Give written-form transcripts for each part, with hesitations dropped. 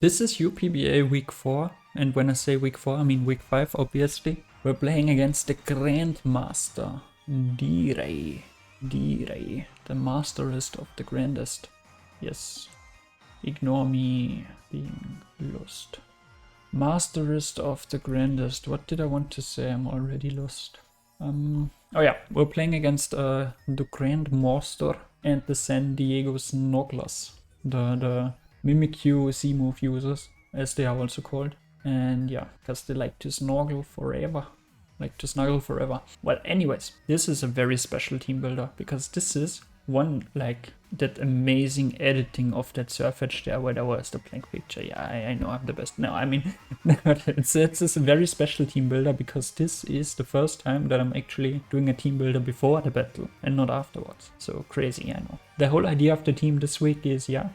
This is UPBA week 4, and when I say week 4, I mean week 5, obviously. We're playing against the Grandmaster D.Rey. D.Rey, the masterest of the grandest. Yes, ignore me being lost. Masterest of the grandest. What did I want to say? I'm already lost. Oh yeah, we're playing against the Grandmaster and the San Diego Snogglers. The Mimikyu Z-move users, as they are also called. And yeah, because they like to snuggle forever. Well, anyways, this is a very special team builder, because this is one, like, that amazing editing of that surf edge there where there was the blank picture. Yeah, I know I'm the best. No, I mean, it's a very special team builder, because this is the first time that I'm actually doing a team builder before the battle and not afterwards. So crazy, I know. The whole idea of the team this week is, yeah,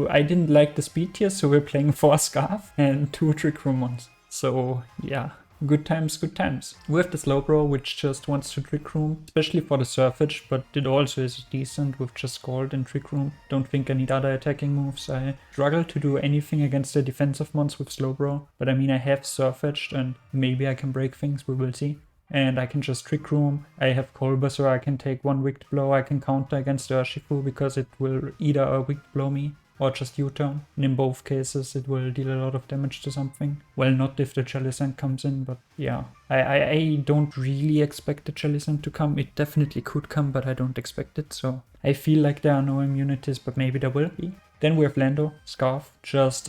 I didn't like the speed tier, so we're playing 4 Scarf and 2 Trick Room ones. So yeah, good times, good times. We have the Slowbro, which just wants to Trick Room, especially for the surf edge, but it also is decent with just Scald and Trick Room. Don't think I need other attacking moves. I struggle to do anything against the defensive ones with Slowbro, but I mean, I have surf edged and maybe I can break things, we will see. And I can just Trick Room. I have Kolber, so I can take 1 Wicked Blow. I can counter against the Urshifu because it will either Wicked Blow me or just U-turn. And in both cases, it will deal a lot of damage to something. Well, not if the Jellicent comes in, but yeah. I don't really expect the Jellicent to come. It definitely could come, but I don't expect it, so I feel like there are no immunities, but maybe there will be. Then we have Lando, Scarf, just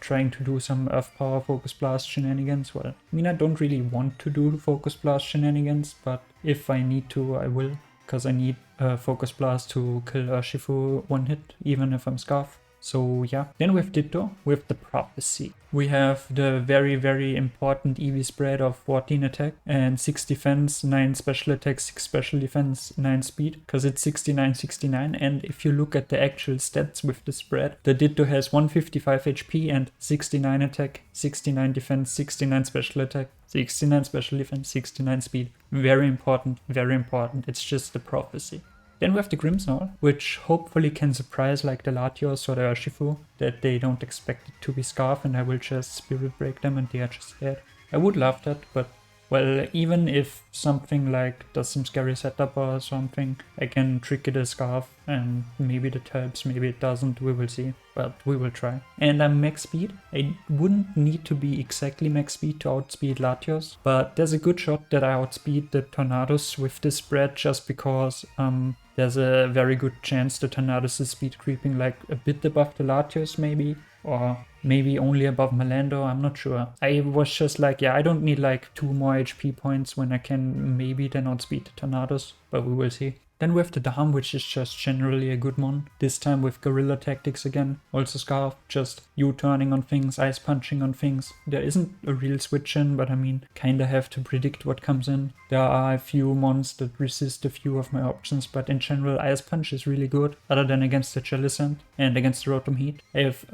trying to do some Earth Power Focus Blast shenanigans. Well, I mean, I don't really want to do Focus Blast shenanigans, but if I need to, I will. Because I need Focus Blast to kill Urshifu 1 hit, even if I'm Scarf. So yeah, then we have Ditto with the Prophecy. We have the very, very important EV spread of 14 attack and 6 defense, 9 special attack, 6 special defense, 9 speed, because it's 69-69. And if you look at the actual stats with the spread, the Ditto has 155 HP and 69 attack, 69 defense, 69 special attack, 69 special defense, 69 speed. Very important, very important. It's just the Prophecy. Then we have the Grimmsnarl, which hopefully can surprise like the Latios or the Urshifu, that they don't expect it to be Scarf and I will just Spirit Break them and they are just dead. I would love that, but well, even if something like does some scary setup or something, I can trick it as Scarf and maybe that helps, maybe it doesn't, we will see. But we will try. And I'm max speed. I wouldn't need to be exactly max speed to outspeed Latios, but there's a good shot that I outspeed the Tornados with this spread just because there's a very good chance the Tornados is speed creeping like a bit above the Latios maybe, or maybe only above Malando, I'm not sure. I was just like, yeah, I don't need like 2 more HP points when I can maybe then outspeed the Tornados, but we will see. Then we have the Dam, which is just generally a good one. This time with Guerrilla Tactics again. Also Scarf, just U-turning on things, Ice Punching on things. There isn't a real switch in, but I mean, kinda have to predict what comes in. There are a few mons that resist a few of my options, but in general, Ice Punch is really good, other than against the Jellicent and against the Rotom Heat. I have,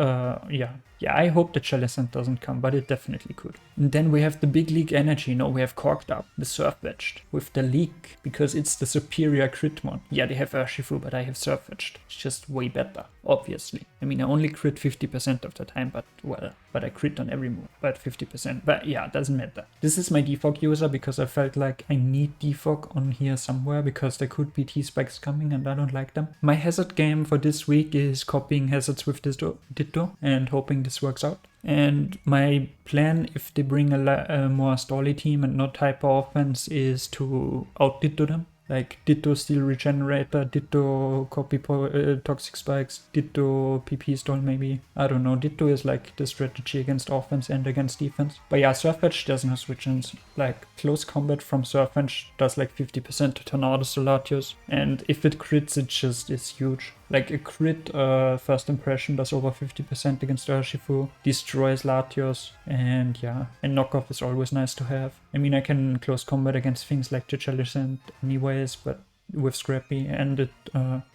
yeah, I hope the Jellicent doesn't come, but it definitely could. And then we have the Big League Energy. No, we have Corked Up, the Surf Edged, with the Leak, because it's the superior crit mon. Yeah, they have Urshifu, but I have Surf Edged. It's just way better, obviously. I mean, I only crit 50% of the time, but well, but I crit on every move, but 50%. But yeah, it doesn't matter. This is my defog user because I felt like I need defog on here somewhere because there could be T-Spikes coming and I don't like them. My hazard game for this week is copying hazards with this Ditto and hoping this works out. And my plan, if they bring a more stally team and not hyper offense, is to out-Ditto them. Like Ditto Steel Regenerator, Ditto Copy Toxic Spikes, Ditto PP Stall maybe. I don't know, Ditto is like the strategy against offense and against defense. But yeah, Surf Edge does no switch-ins. Like close combat from Surf Edge does like 50% to Tornados to Latios. And if it crits, it just is huge. Like a crit first impression does over 50% against Urshifu, destroys Latios, and yeah, and knockoff is always nice to have. I mean, I can close combat against things like the Jellicent anyways, but with Scrappy, and it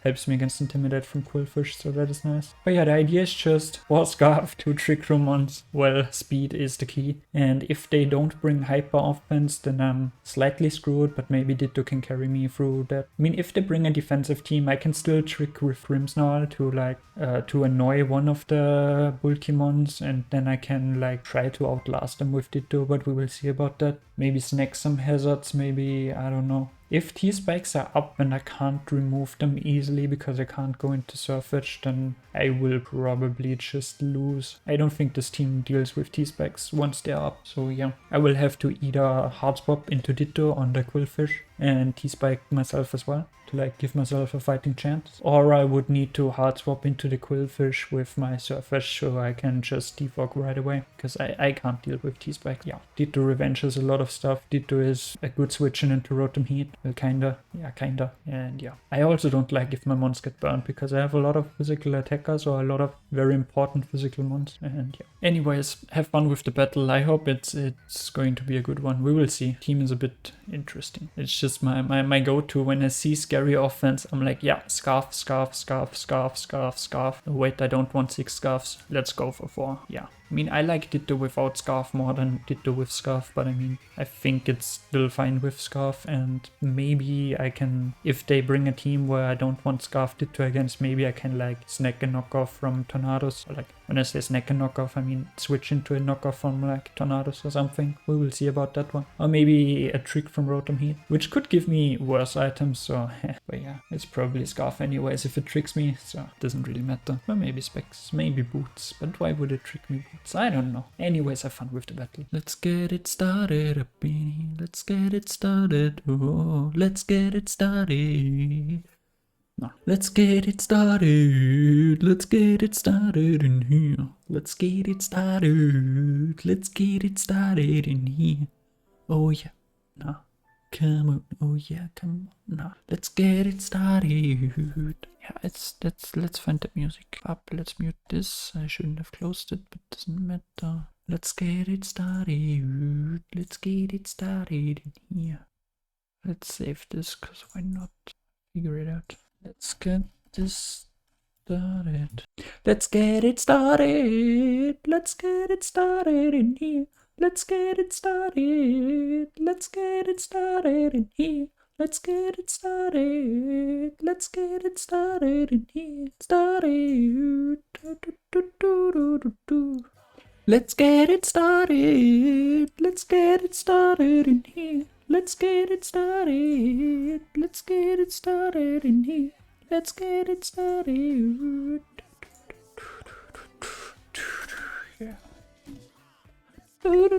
helps me against Intimidate from Quillfish, so that is nice. But yeah, the idea is just for Scarf to trick room mons. Well, speed is the key, and if they don't bring Hyper offense, then I'm slightly screwed, but maybe Ditto can carry me through that. I mean, if they bring a defensive team, I can still trick with Grimmsnarl to like, to annoy one of the bulky mons, and then I can like try to outlast them with Ditto, but we will see about that. Maybe snack some hazards, maybe, I don't know. If T-spikes are up and I can't remove them easily because I can't go into Surfetch, then I will probably just lose. I don't think this team deals with T-spikes once they're up, so yeah. I will have to either hard swap into Ditto on the Quillfish and T-spike myself as well to like give myself a fighting chance. Or I would need to hard swap into the Quillfish with my Surfetch so I can just defog right away, because I can't deal with T-spike. Yeah, Ditto revenges a lot of stuff. Ditto is a good switch in into Rotom Heat. Well, kinda. Yeah, kinda. And yeah. I also don't like if my mons get burned because I have a lot of physical attackers or a lot of very important physical mons. And yeah. Anyways, have fun with the battle. I hope it's going to be a good one. We will see. Team is a bit interesting. It's just my go-to when I see scary offense. I'm like, yeah, Scarf, Scarf, Scarf, Scarf, Scarf, Scarf. Oh, wait, I don't want 6 Scarfs. Let's go for 4. Yeah. I mean, I like Ditto without Scarf more than Ditto with Scarf, but I mean, I think it's still fine with Scarf, and maybe I can, if they bring a team where I don't want Scarf Ditto against, maybe I can like snack a knockoff from Tornadoes. Or like, when I say snack a knockoff, I mean switch into a knockoff from like Tornadoes or something. We will see about that one. Or maybe a trick from Rotom Heat, which could give me worse items, so but yeah, it's probably Scarf anyways if it tricks me, so it doesn't really matter. Or maybe Specs, maybe Boots, but why would it trick me? I don't know. Anyways, have fun with the battle. Let's get it started up in here. Let's get it started. Oh, let's get it started. No. Let's get it started. Let's get it started in here. Let's get it started. Let's get it started in here. Oh yeah. No. Come on. Oh yeah, come on. No. Let's get it started. Yeah, let's find the music up. Let's mute this. I shouldn't have closed it, but doesn't matter. Let's get it started. Let's get it started in here. Let's save this, cause why not? Figure it out. Let's get this started. Let's get it started. Let's get it started in here. Let's get it started. Let's get it started in here. Let's get it started. Let's get it started in here. Started. Let's get it started. Let's get it started in here. Let's get it started. Let's get it started in here. Let's get it started. Yeah. Well,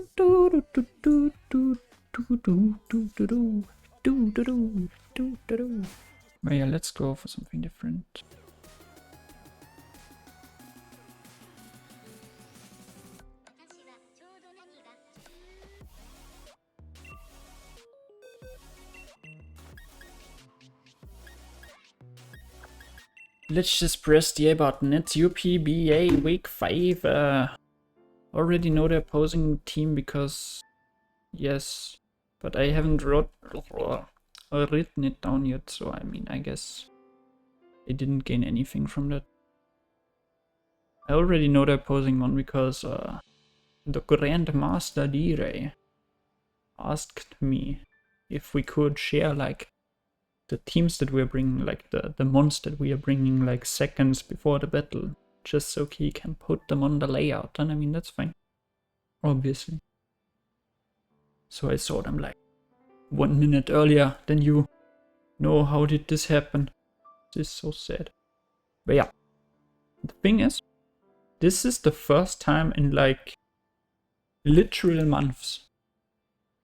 yeah, let's go for something different. Let's just press the A button. It's UPBA week 5. Already know the opposing team because yes, but I haven't written it down yet, so I mean, I guess I didn't gain anything from that. I already know the opposing one because the Grandmaster D.Rey asked me if we could share like the teams that we're bringing, like the mons that we are bringing like seconds before the battle, just so he can put them on the layout, and I mean, that's fine, obviously. So I saw them like 1 minute earlier than you. No, how did this happen? This is so sad. But yeah, the thing is, this is the first time in like literal months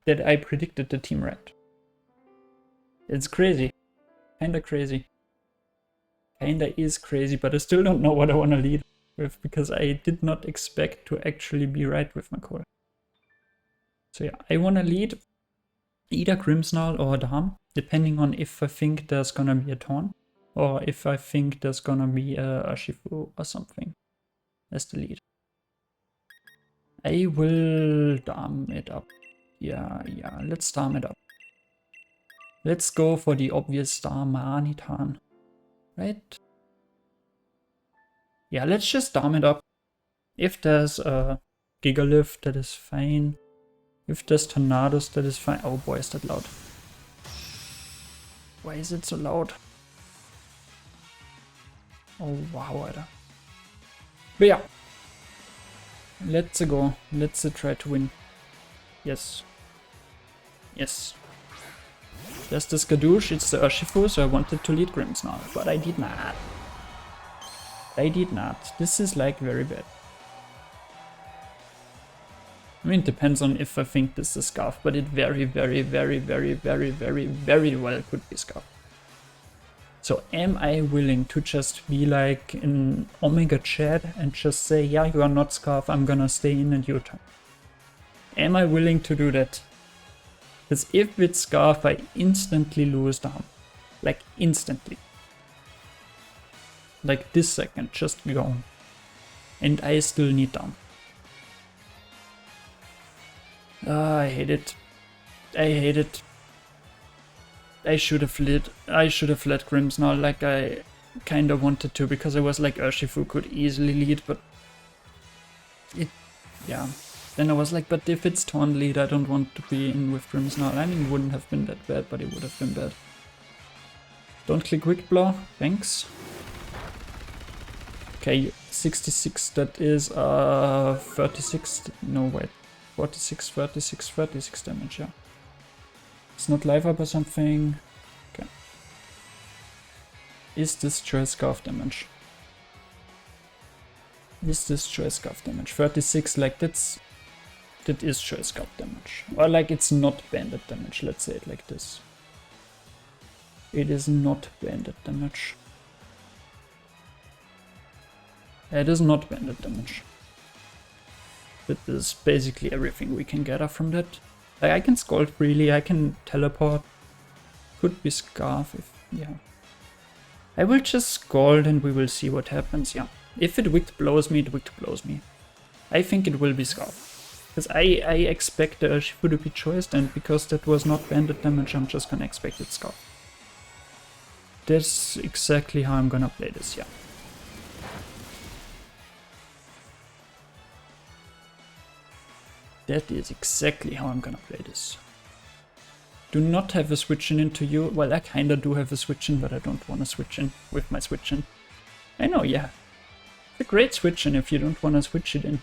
that I predicted the team right. It's crazy. Kinda crazy. Kinda is crazy, but I still don't know what I want to lead with because I did not expect to actually be right with my call. So yeah, I want to lead either Grimmsnarl or Dam, depending on if I think there's gonna be a Taunt or if I think there's gonna be a Urshifu or something as the lead. I will Dam it up. Yeah, let's Dam it up. Let's go for the obvious star Manitan. Right? Yeah, let's just dam it up. If there's a Gigalift, that is fine. If there's Tornadoes, that is fine. Oh boy, is that loud. Why is it so loud? Oh wow, Alter. But yeah. Let's go. Let's try to win. Yes. Yes. There's the Skadoosh, it's the Urshifu, so I wanted to lead Grimmsnarl, but I did not. I did not. This is like very bad. I mean, it depends on if I think this is Scarf, but it very well could be Scarf. So am I willing to just be like in Omega chat and just say, yeah, you are not Scarf, I'm gonna stay in and U-turn? Am I willing to do that? Because if it's Scarf, I instantly lose down. Like instantly. Like this second, just gone. And I still need down. I hate it. I hate it. I should have let Grimmsnarl like I kinda wanted to, because I was like Urshifu could easily lead, but it, yeah. Then I was like, but if it's Taunt lead, I don't want to be in with Grimmsnarl. I mean, it wouldn't have been that bad, but it would have been bad. Don't click Quick Blow, thanks. Okay, 66, that is 36, no wait, 46, 36, 36 damage, yeah. It's not live up or something. Okay. Is this choice scarf damage? Is this choice scarf damage? 36, like that is choice scarf damage. Or like it's not banded damage, let's say it like this. It is not banded damage. It is not banded damage. That is basically everything we can gather from that. Like, I can Scald freely, I can teleport. Could be Scarf if, yeah. I will just Scald and we will see what happens, yeah. If it Wicked Blows me, it Wicked Blows me. I think it will be Scarf. Because I expect the Urshifu to be choiced, and because that was not banded damage, I'm just gonna expect it Scarf. That's exactly how I'm gonna play this, yeah. That is exactly how I'm gonna play this. Do not have a switch in into you. Well, I kinda do have a switch in, but I don't want to switch in with my switch in. I know, yeah. It's a great switch in if you don't want to switch it in.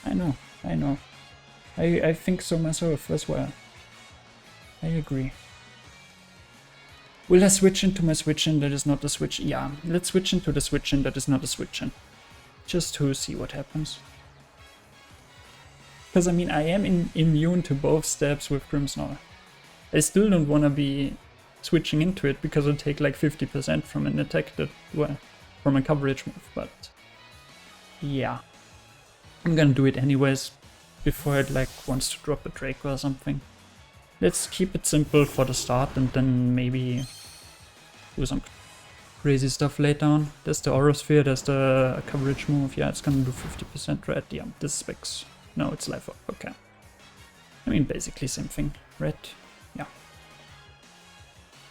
I know, I know. I think so myself as well. I agree. Will I switch into my switch in that is not a switch? Yeah, let's switch into the switch in that is not a switch in. Just to see what happens. Because, I mean, I am immune to both stabs with Grimmsnarl. I still don't want to be switching into it because I'll take like 50% from an attack that, well, from a coverage move, but yeah. I'm gonna do it anyways, before it like wants to drop a Draco or something. Let's keep it simple for the start and then maybe do some crazy stuff later on. There's the Aurasphere, there's the coverage move, yeah, it's gonna do 50% red, yeah, this specs. No, it's life up, okay. I mean, basically same thing, red, yeah.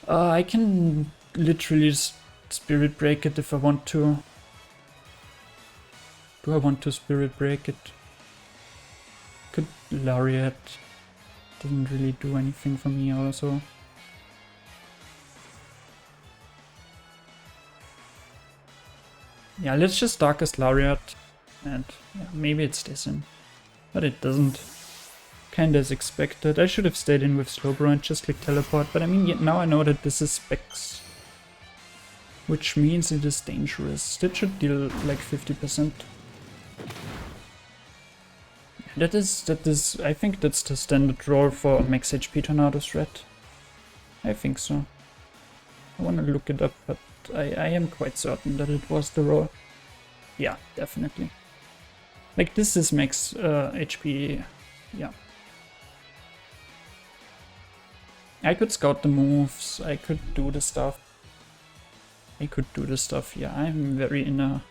I can literally just Spirit Break it if I want to. Do I want to Spirit Break it? Could Lariat. Doesn't really do anything for me also. Yeah, let's just Darkest Lariat. And yeah, maybe it stays in. But it doesn't. Kinda as expected. I should have stayed in with Slowbro and just click Teleport, but I mean, now I know that this is Specs. Which means it is dangerous. That should deal like 50%. That is, I think that's the standard roll for max HP Tornado threat. I think so. I wanna look it up, but I am quite certain that it was the roll. Yeah, definitely. Like, this is max HP, yeah. I could scout the moves, I could do the stuff. Yeah, I'm very in a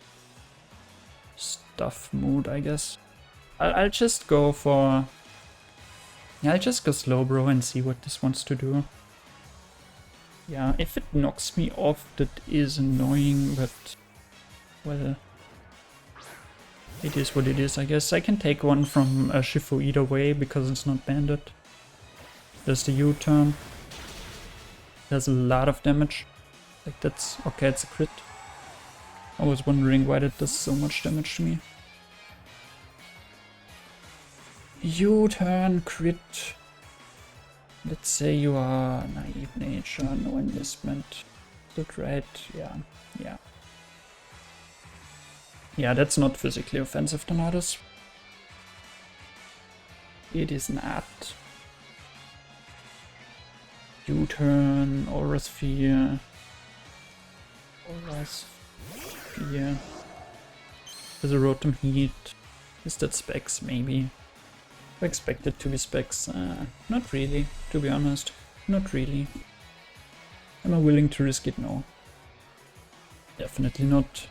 stuff mood, I guess. I'll just go for... Yeah, I'll just go Slowbro and see what this wants to do. Yeah, if it knocks me off, that is annoying, but... well... it is what it is, I guess. I can take one from Shifu either way, because it's not banded. There's the U-turn. There's a lot of damage. Like that's... okay, it's a crit. I was wondering why that does so much damage to me. U-turn, crit. Let's say you are naive nature, no investment. Is that right? Yeah, yeah. Yeah, that's not physically offensive to notice. It is not. U-turn, Aura Sphere. Aura Sphere. There's a Rotom Heat. Is that specs? Maybe. I expect it to be specs. Not really, to be honest. Not really. Am I willing to risk it? No. Definitely not.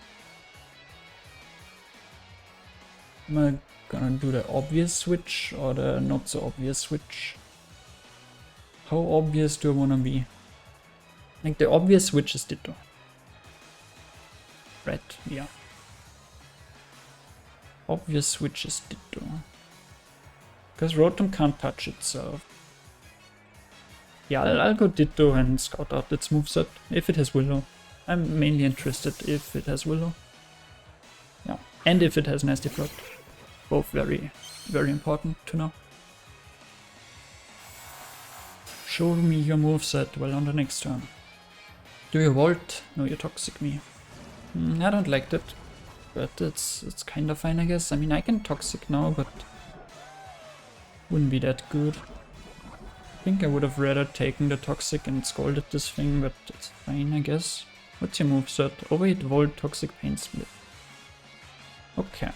Am I gonna do the obvious switch or the not so obvious switch? How obvious do I wanna be? Like the obvious switch is Ditto. Right, yeah. Obvious switch is Ditto. Because Rotom can't touch itself. Yeah, I'll go Ditto and scout out its moveset, if it has Willow. I'm mainly interested if it has Willow. Yeah, and if it has Nasty Plot. Both very, very important to know. Show me your moveset, well on the next turn. Do you Volt? No, you Toxic me. I don't like that, but it's kind of fine, I guess. I mean, I can Toxic now, but wouldn't be that good. I think I would have rather taken the Toxic and scolded this thing, but it's fine, I guess. What's your moveset? Overhit, Volt, Toxic, Pain Split. Okay.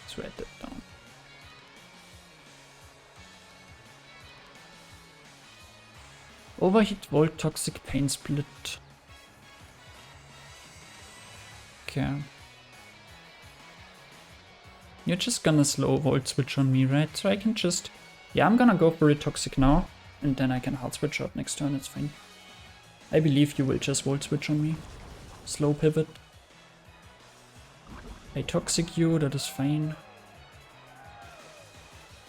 Let's write that down. Overhit, Volt, Toxic, Pain Split. Okay. You're just gonna slow Volt Switch on me, right? So I can just... yeah, I'm gonna go for a Toxic now, and then I can Hard Switch out next turn, it's fine. I believe you will just Volt Switch on me. Slow Pivot. I Toxic you, that is fine.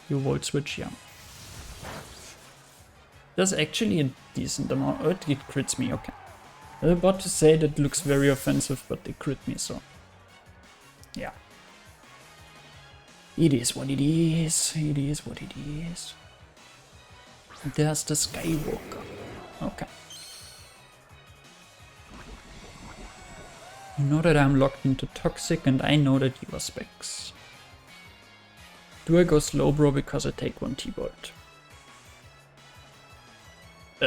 You Volt Switch, yeah. That's actually a decent amount. Oh, it crits me, okay. I was about to say that looks very offensive, but they crit me, so... yeah. It is what it is. It is what it is. There's the Skywalker. Okay. You know that I'm locked into Toxic, and I know that you are specs. Do I go Slowbro because I take one T-Bolt?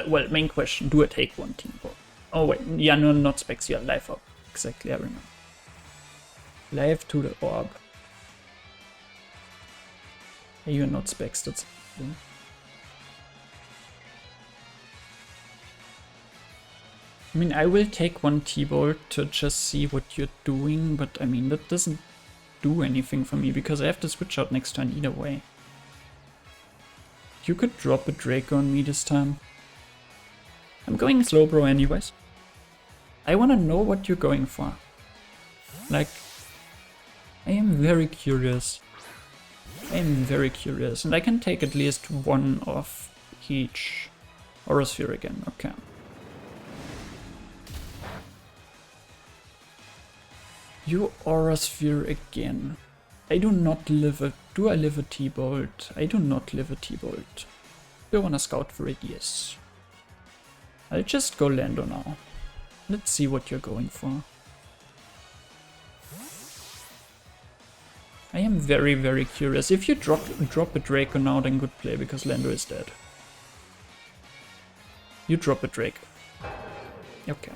Well, main question, do I take one T-Bolt? Oh wait, yeah, no, not specs, yeah, life up. Exactly, I remember. Life to the orb. Hey, you're not specs, that's... I mean, I will take one T-Bolt to just see what you're doing, but I mean, that doesn't do anything for me, because I have to switch out next turn either way. You could drop a Draco on me this time. I'm going Slowbro anyways. I wanna know what you're going for. Like, I am very curious. I am very curious, and I can take at least one of each. Aura Sphere again, okay. You Aura Sphere again. I do not live a... do I live a T-Bolt? I do not live a T-Bolt. Do I wanna scout for it? Yes. I'll just go Lando now. Let's see what you're going for. I am very, very curious. If you drop a Draco now, then good play, because Lando is dead. You drop a Draco. Okay.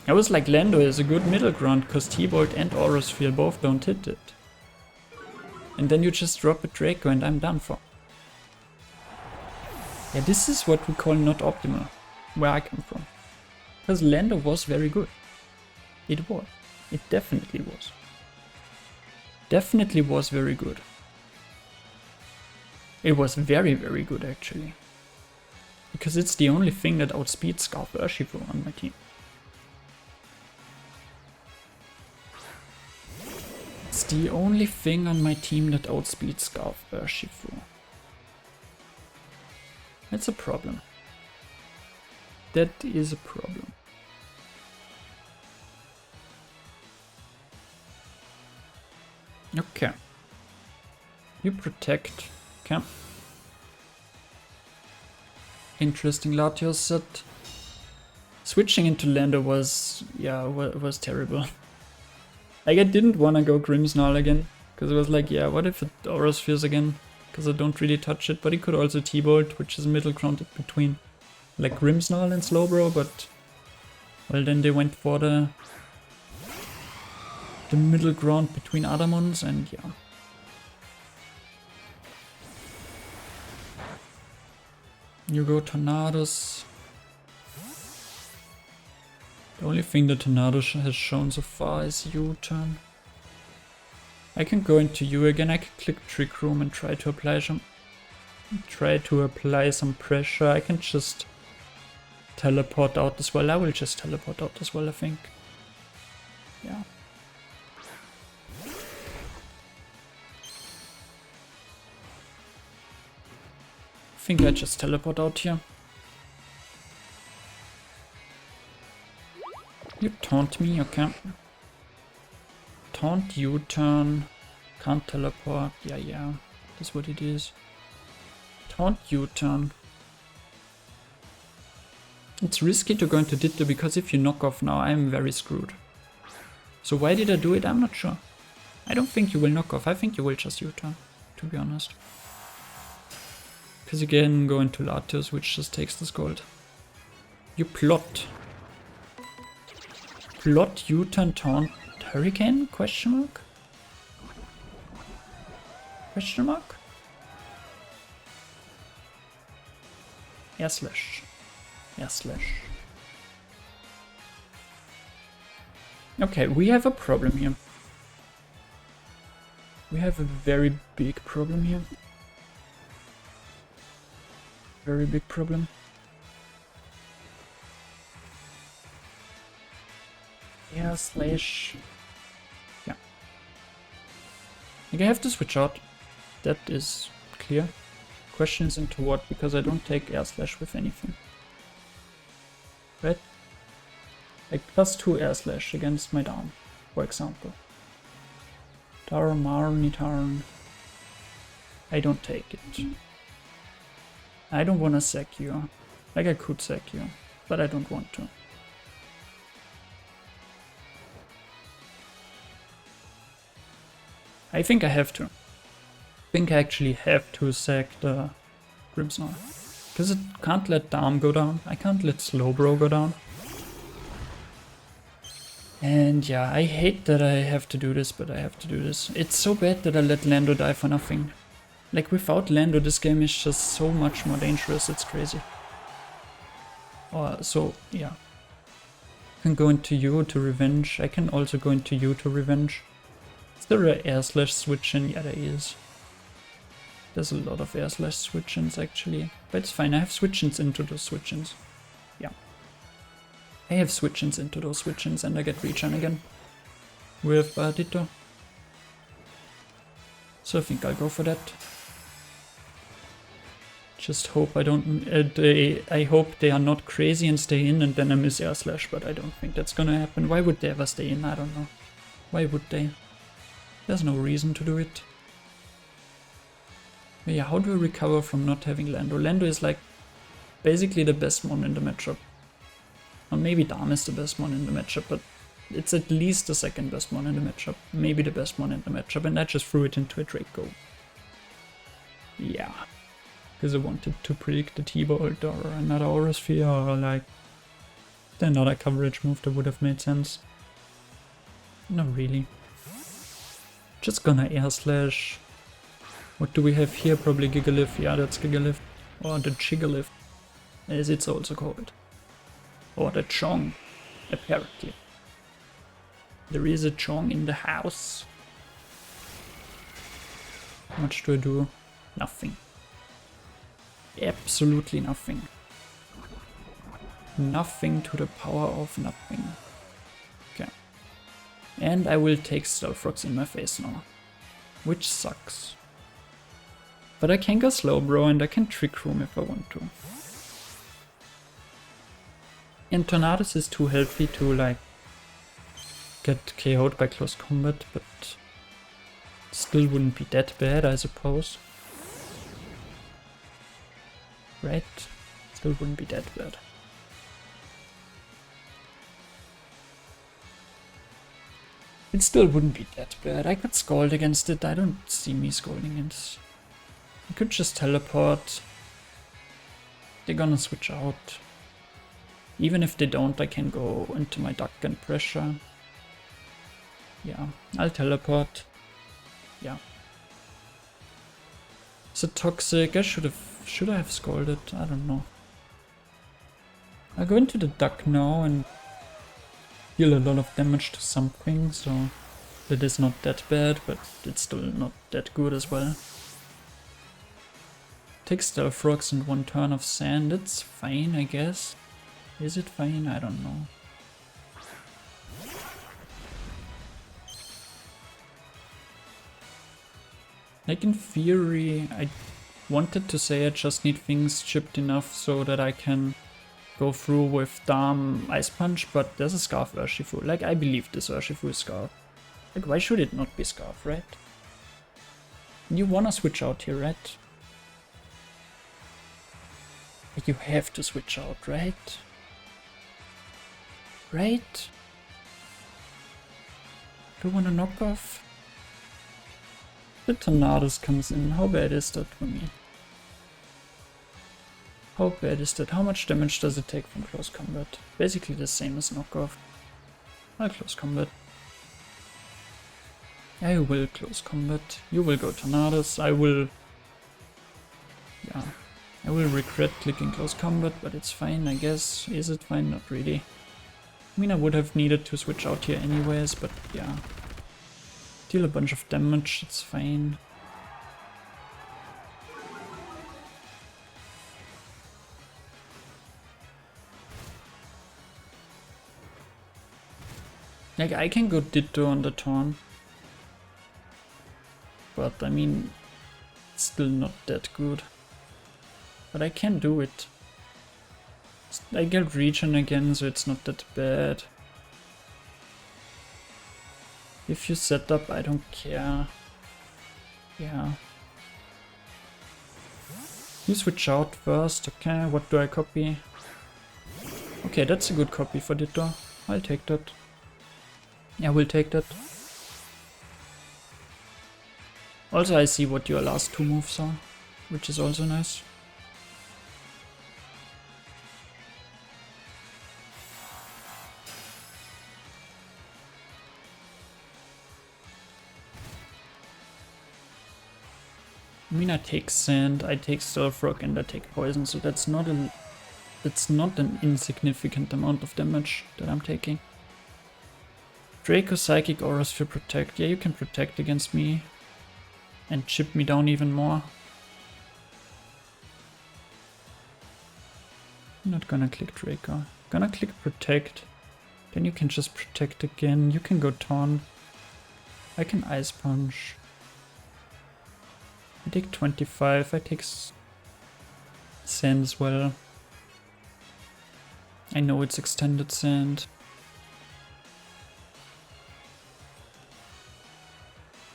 I was like, Lando is a good middle ground, because T-Bolt and Aura Sphere both don't hit it. And then you just drop a Draco and I'm done for. Yeah, this is what we call not optimal, where I come from. Because Lando was very good. It was. It definitely was. Definitely was very good. It was very, very good actually. Because it's the only thing that outspeeds Scarf Urshifu on my team. It's the only thing on my team that outspeeds Scarf Urshifu. That's a problem. That is a problem. Okay. You protect. Okay. Interesting Latios set. Switching into Lando was, yeah, was terrible. Like, I didn't want to go Grimmsnarl again, because it was like, yeah, what if it Aura Spheres again? Because I don't really touch it, but he could also T-Bolt, which is middle ground between, like, Grimmsnarl and Slowbro, but, well, then they went for the middle ground between Adamons, and yeah. You go Tornados. The only thing that Tornado has shown so far is U-turn. I can go into U again. I can click Trick Room and try to apply some pressure. I can just teleport out as well. I will just teleport out as well, I think. Yeah. I think I just teleport out here. You taunt me, okay. Taunt, U-turn, can't teleport, yeah, that's what it is. Taunt, U-turn. It's risky to go into Ditto because if you knock off now, I'm very screwed. So why did I do it? I'm not sure. I don't think you will knock off, I think you will just U-turn, to be honest. Because you can go into Latios, which just takes this gold. You plot. Plot, U-turn, taunt, Hurricane? Question mark? Question mark? Air slash. Air slash. Okay, we have a problem here. We have a very big problem here. Very big problem. Yeah, slash. Yeah. Like I have to switch out. That is clear. Question is into what? Because I don't take air slash with anything. Right? Like +2 air slash against my down, for example. Darmar, Nitarn. I don't take it. I don't wanna sack you. Like I could sack you, but I don't want to. I think I have to. I think I actually have to sack the Grimmsnarl. Because it can't let Darm go down. I can't let Slowbro go down. And yeah, I hate that I have to do this, but I have to do this. It's so bad that I let Lando die for nothing. Like without Lando, this game is just so much more dangerous, it's crazy. So, yeah. I can go into U to revenge. I can also go into U to revenge. Is there an air slash switch in? Yeah, there is. There's a lot of air slash switch-ins actually. But it's fine, I have switch-ins into those switch-ins. Yeah. I have switch-ins into those switch-ins and I get regen again. With Ditto. So I think I'll go for that. Just hope I don't... I hope they are not crazy and stay in and then I miss air slash, but I don't think that's gonna happen. Why would they ever stay in? I don't know. Why would they? There's no reason to do it. But yeah, how do I recover from not having Lando? Lando is like basically the best one in the matchup. Or maybe Dam is the best one in the matchup, but it's at least the second best one in the matchup. Maybe the best one in the matchup, and I just threw it into a Draco. Yeah. Because I wanted to predict the T-Bolt or another Aura Sphere or like another coverage move that would have made sense. Not really. Just gonna air slash. What do we have here? Probably Gigalift. Yeah, that's Gigalift. Or the Chigalift, as it's also called. Or the Chong, apparently. There is a Chong in the house. How much do I do? Nothing. Absolutely nothing. nothing to the power of nothing. Okay. And I will take Stealth Rocks in my face now, which sucks. But I can go slow, bro, and I can Trick Room if I want to. And Tornadus is too healthy to, like, get KO'd by close combat, but still wouldn't be that bad, I suppose. Right? Still wouldn't be that bad. It still wouldn't be that bad. I could Scald against it. I don't see me Scalding it. I could just teleport. They're gonna switch out. Even if they don't, I can go into my duck and pressure. Yeah, I'll teleport. Yeah. Is it toxic? Should I have Scalded? I don't know. I'll go into the duck now and deal a lot of damage to something, so it is not that bad, but it's still not that good as well. Take Stealth Rocks and 1 turn of sand, it's fine, I guess. Is it fine? I don't know. Like in theory, I wanted to say I just need things chipped enough so that I can go through with Darm Ice Punch, but there's a Scarf Urshifu. Like, I believe this Urshifu is Scarf. Like, why should it not be Scarf, right? You wanna switch out here, right? You have to switch out, right? Right? Do you wanna knock off? The Tornadus comes in. How bad is that for me? How bad is that? How much damage does it take from close combat? Basically the same as knockoff. I'll close combat. I will close combat. You will go Tornadus. I will... Yeah. I will regret clicking close combat, but it's fine, I guess. Is it fine? Not really. I mean, I would have needed to switch out here anyways, but yeah. Deal a bunch of damage, it's fine. Like, I can go Ditto on the turn. But, I mean, it's still not that good. But I can do it. I get regen again, so it's not that bad. If you set up, I don't care. Yeah. You switch out first, okay, what do I copy? Okay, that's a good copy for Ditto. I'll take that. Yeah, we'll take that. Also, I see what your last 2 moves are, which is also nice. I mean, I take Sand, I take Stealth Rock, and I take Poison, so that's not an insignificant amount of damage that I'm taking. Draco, Psychic, Aura Sphere, Protect. Yeah, you can protect against me and chip me down even more. I'm not gonna click Draco. Gonna click Protect. Then you can just protect again. You can go Taunt. I can Ice Punch. I take 25, I take Sand as well. I know it's extended Sand.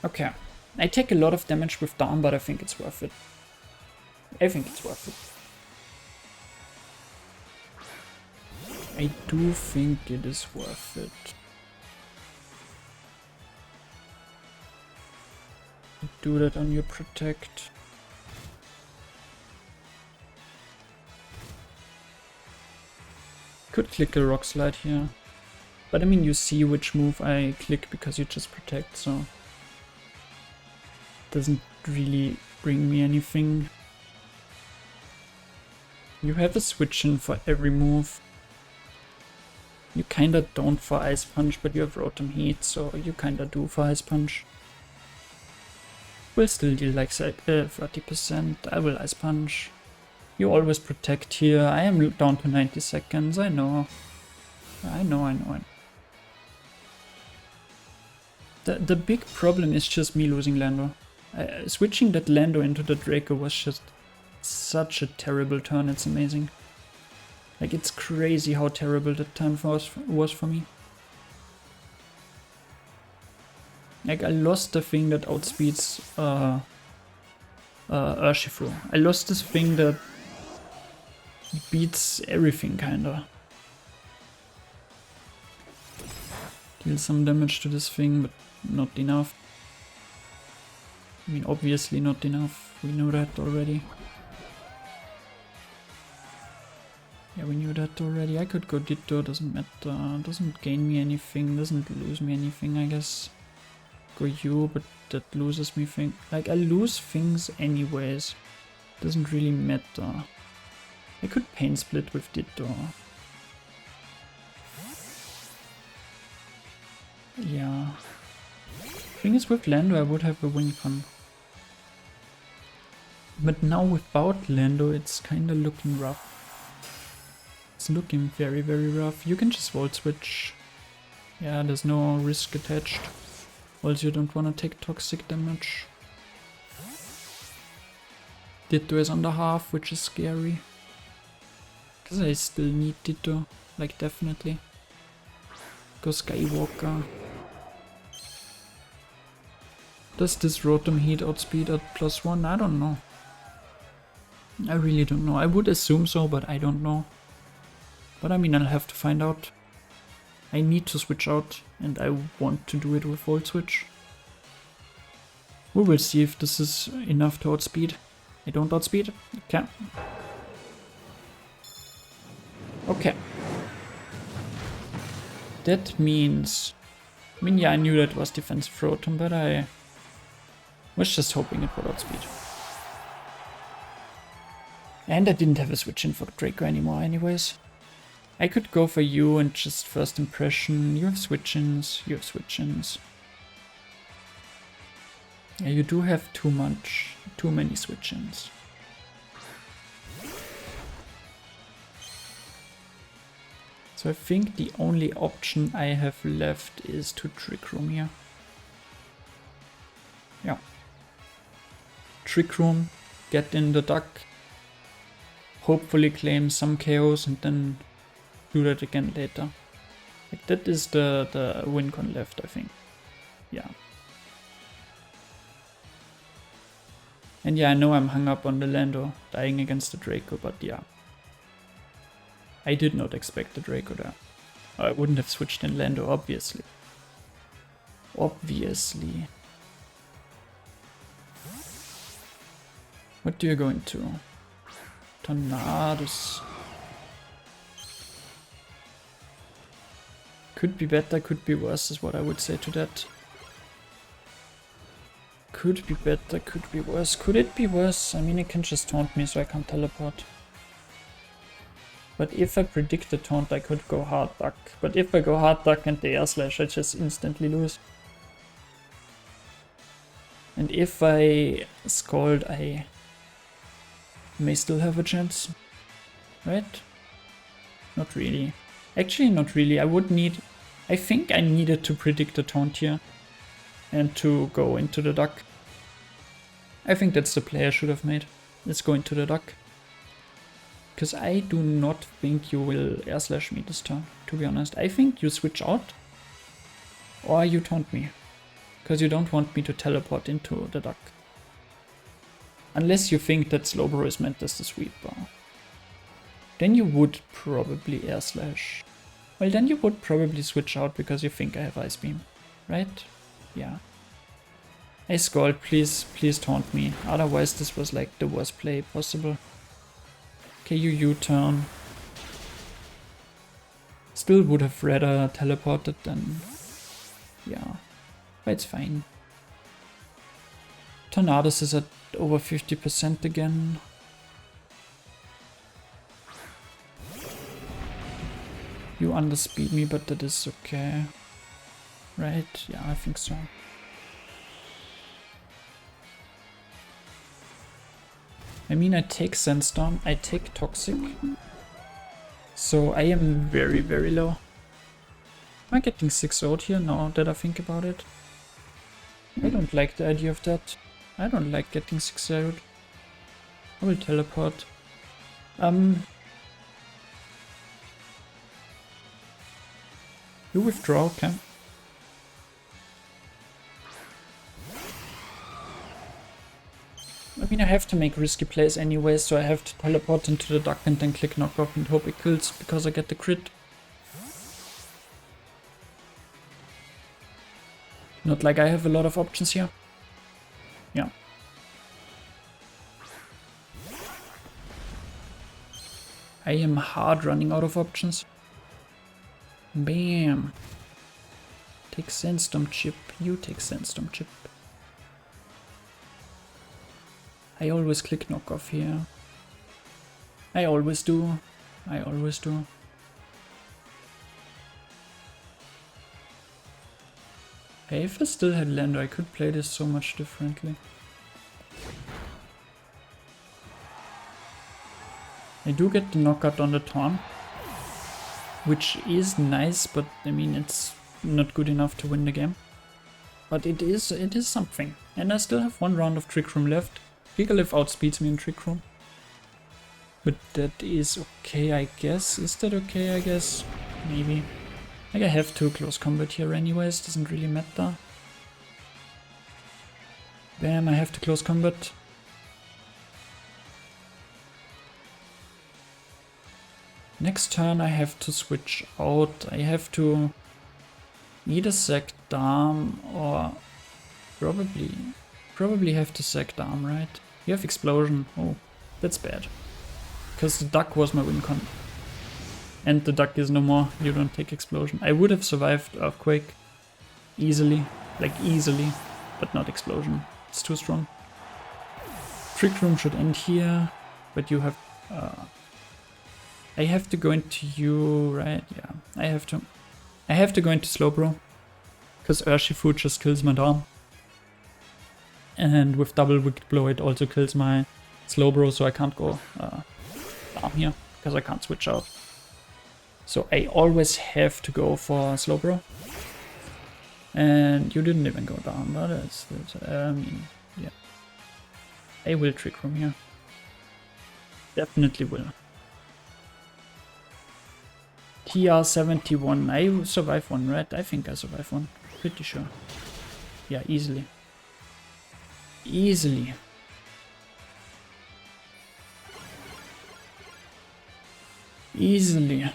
Okay, I take a lot of damage with Darm, but I think it's worth it. I think it's worth it. I do think it is worth it. Do that on your Protect. Could click a Rock Slide here. But I mean, you see which move I click because you just Protect, so it doesn't really bring me anything. You have a switch in for every move. You kinda don't for Ice Punch, but you have Rotom Heat, so you kinda do for Ice Punch. Will still deal like 30%. I will Ice Punch. You always protect here. I am down to 90 seconds. I know. I know. The big problem is just me losing Lando. Switching that Lando into the Draco was just such a terrible turn. It's amazing. Like, it's crazy how terrible that turn was for me. Like, I lost the thing that outspeeds Urshifu. I lost this thing that beats everything, kinda. Deal some damage to this thing, but not enough. I mean, obviously not enough. We know that already. Yeah, we knew that already. I could go Ditto, doesn't matter. Doesn't gain me anything, doesn't lose me anything, I guess. Go you, but that loses me things. Like, I lose things anyways. Doesn't really matter. I could pain split with Ditto. Yeah. Thing is, with Lando I would have a win con. But now without Lando it's kinda looking rough. It's looking very, very rough. You can just volt switch. Yeah, there's no risk attached. Also, you don't wanna take toxic damage. Ditto is under half, which is scary. Cause I still need Ditto, like definitely. Go Skywalker. Does this Rotom Heat outspeed at +1? I don't know. I really don't know. I would assume so, but I don't know. But I mean, I'll have to find out. I need to switch out, and I want to do it with Volt Switch. We will see if this is enough to outspeed. I don't outspeed. Okay. Okay. That means... I mean, yeah, I knew that was defensive Rotom, but I was just hoping it would outspeed. And I didn't have a switch in for Draco anymore anyways. I could go for you and just first impression. You have switch-ins, you have switch-ins. Yeah, you do have too many switch-ins. So I think the only option I have left is to Trick Room here. Yeah. Trick Room, get in the duck, hopefully claim some KOs and then do that again later. Like, that is the win con left, I think. Yeah. And yeah, I know I'm hung up on the Lando dying against the Draco, but yeah. I did not expect the Draco there. I wouldn't have switched in Lando, obviously. Obviously. What do you go into? Tornadoes. Could be better, could be worse, is what I would say to that. Could be better, could be worse. Could it be worse? I mean, it can just taunt me so I can't teleport. But if I predict the taunt, I could go hard duck. But if I go hard duck and the air slash, I just instantly lose. And if I scald, I may still have a chance. Right? Not really. Actually, not really. I would need... I think I needed to predict the taunt here. And to go into the duck. I think that's the play I should have made. Let's go into the duck. Because I do not think you will air slash me this turn, to be honest. I think you switch out. Or you taunt me. Because you don't want me to teleport into the duck. Unless you think that Slowbro is meant as the sweeper. Then you would probably air slash. Well, then you would probably switch out because you think I have Ice Beam. Right? Yeah. Hey Scald, please taunt me. Otherwise this was like the worst play possible. Okay, you U-turn. Still would have rather teleported than... Yeah. But it's fine. Tornadoes is at over 50% again. You underspeed me, but that is okay. Right? Yeah, I think so. I mean, I take Sandstorm, I take Toxic. So I am very, very low. Am I getting 6-0'd here now that I think about it? I don't like the idea of that. I don't like getting 6-0'd. I will teleport. You withdraw, okay. I mean, I have to make risky plays anyway, so I have to teleport into the duck and then click knockoff and hope it kills because I get the crit. Not like I have a lot of options here. Yeah. I am hard running out of options. Bam. Take Sandstorm chip. You take Sandstorm chip. I always click knockoff here. I always do. I always do. Hey, if I still had Lander, I could play this so much differently. I do get the knockout on the Torn, which is nice, but I mean it's not good enough to win the game. But it is something. And I still have 1 round of Trick Room left. Gigalith outspeeds me in Trick Room. But that is okay, I guess. Is that okay, I guess? Maybe. Like I have to close combat here anyways, doesn't really matter. Bam, I have to close combat. Next turn I have to switch out. I have to either sack Dam or probably have to sack Dam, right? You have Explosion. Oh, that's bad. Because the duck was my win con. And the duck is no more. You don't take Explosion. I would have survived Earthquake easily. Like easily. But not Explosion. It's too strong. Trick Room should end here. But you have... I have to go into you, right? Yeah, I have to. I have to go into Slowbro. Because Urshifu just kills my Dam. And with double Wicked Blow it also kills my Slowbro, so I can't go Dam here. Because I can't switch out. So I always have to go for Slowbro. And you didn't even go down, but that's I mean, yeah. I will Trick Room here. Definitely will. TR71, I survive one, right? I think I survive one. Pretty sure. Yeah, easily. Easily. Easily.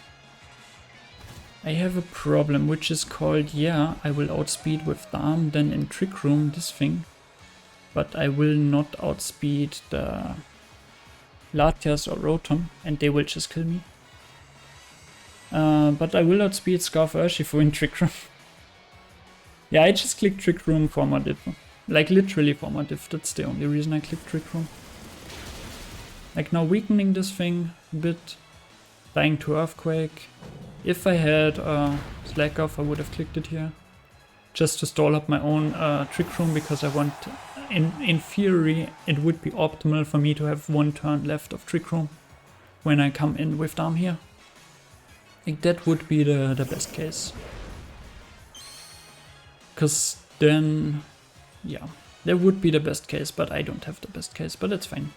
I have a problem, which is called, yeah, I will outspeed with Dam, then in Trick Room this thing. But I will not outspeed the Latias or Rotom, and they will just kill me. But I will outspeed Scarf Urshifu in Trick Room. Yeah, I just clicked Trick Room for my diff. Like literally for my diff, that's the only reason I clicked Trick Room. Like now weakening this thing a bit, dying to Earthquake. If I had Slack Off, I would have clicked it here. Just to stall up my own Trick Room, because I want, in theory, it would be optimal for me to have 1 turn left of Trick Room when I come in with Dam here. I think that would be the best case. Because then, yeah, that would be the best case, but I don't have the best case, but it's fine.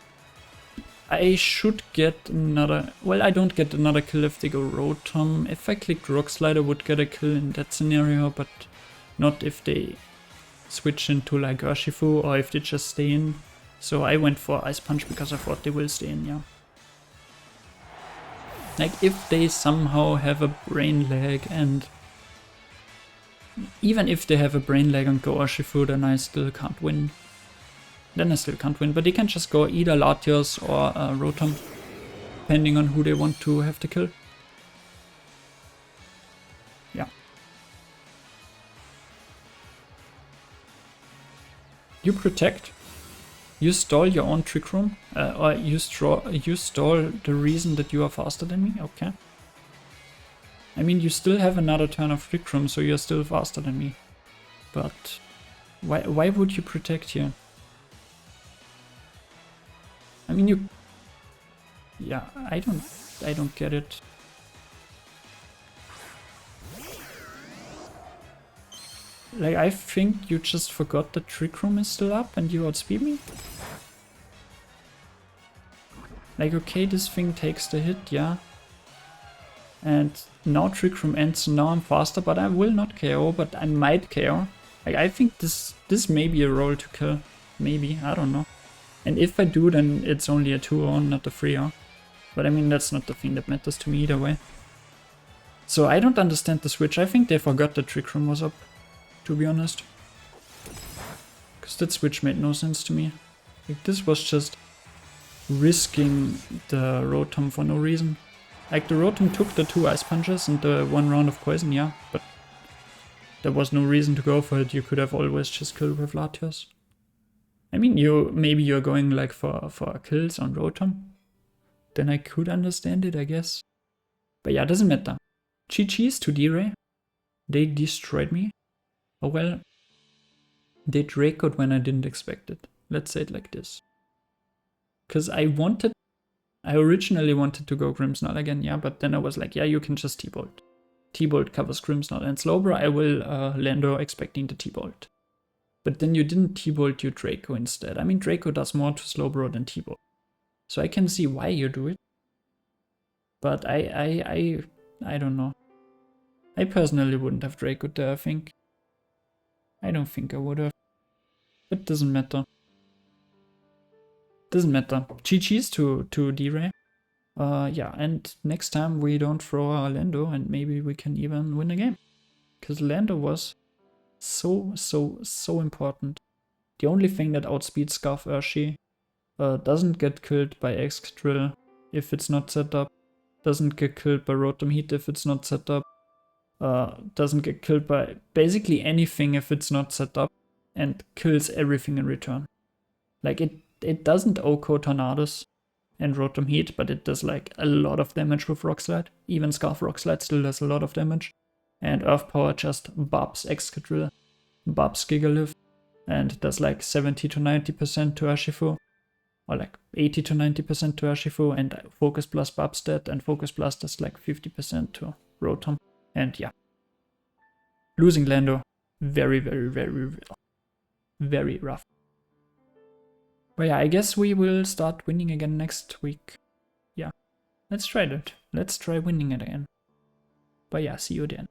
I should get another, well, I don't get another kill if they go Rotom. If I clicked Rock Slide, I would get a kill in that scenario, but not if they switch into like Urshifu or if they just stay in. So I went for Ice Punch because I thought they will stay in, yeah. Like if they somehow have a brain lag, and even if they have a brain lag and go Urshifu, then I still can't win. Then I still can't win, but they can just go either Latios or Rotom, depending on who they want to have to kill. Yeah. You protect. You stall your own Trick Room, or you stall the reason that you are faster than me, okay. I mean, you still have another turn of Trick Room, so you're still faster than me. But why would you protect here? I mean, you... Yeah, I don't get it. Like, I think you just forgot that Trick Room is still up and you outspeed me? Like, okay, this thing takes the hit, yeah. And now Trick Room ends, so now I'm faster, but I will not KO, but I might KO. Like, I think this may be a roll to kill. Maybe, I don't know. And if I do, then it's only a 2-0, not a 3-0. But I mean, that's not the thing that matters to me either way. So I don't understand the switch. I think they forgot that Trick Room was up, to be honest. Because that switch made no sense to me. Like, this was just risking the Rotom for no reason. Like, the Rotom took the 2 Ice Punches and the 1 round of Poison, yeah, but there was no reason to go for it. You could have always just killed with Latios. I mean, maybe you're going like for kills on Rotom. Then I could understand it, I guess. But yeah, doesn't matter. GG's to D.Rey. They destroyed me. Oh well. They Dracoed when I didn't expect it. Let's say it like this. Because I originally wanted to go Grimmsnarl again, yeah, but then I was like, yeah, you can just T-Bolt. T-Bolt covers Grimmsnarl and Slowbro. I will Lando expecting the T-Bolt. But then you didn't T-Bolt, you Draco instead. I mean, Draco does more to Slowbro than T-Bolt. So I can see why you do it. But I don't know. I personally wouldn't have Dracoed there, I think. I don't think I would have. But doesn't matter. Doesn't matter. GG's to D.Rey. Yeah, and next time we don't throw our Lando and maybe we can even win a game. Because Lando was so important. The only thing that outspeeds Scarf Urshi doesn't get killed by Excadrill if it's not set up. Doesn't get killed by Rotom Heat if it's not set up. Doesn't get killed by basically anything if it's not set up. And kills everything in return. Like, it doesn't OHKO Tornadoes and Rotom Heat, but it does like a lot of damage with Rock Slide. Even Scarf Rock Slide still does a lot of damage. And Earth Power just bobs Excadrill, bobs Gigalith, and does like 70 to 90% to Urshifu. Or like 80 to 90% to Urshifu, and Focus Plus bobs that, and Focus Plus does like 50% to Rotom. And yeah. Losing Lando, very rough. But yeah, I guess we will start winning again next week. Yeah, let's try that. Let's try winning it again. But yeah, see you then.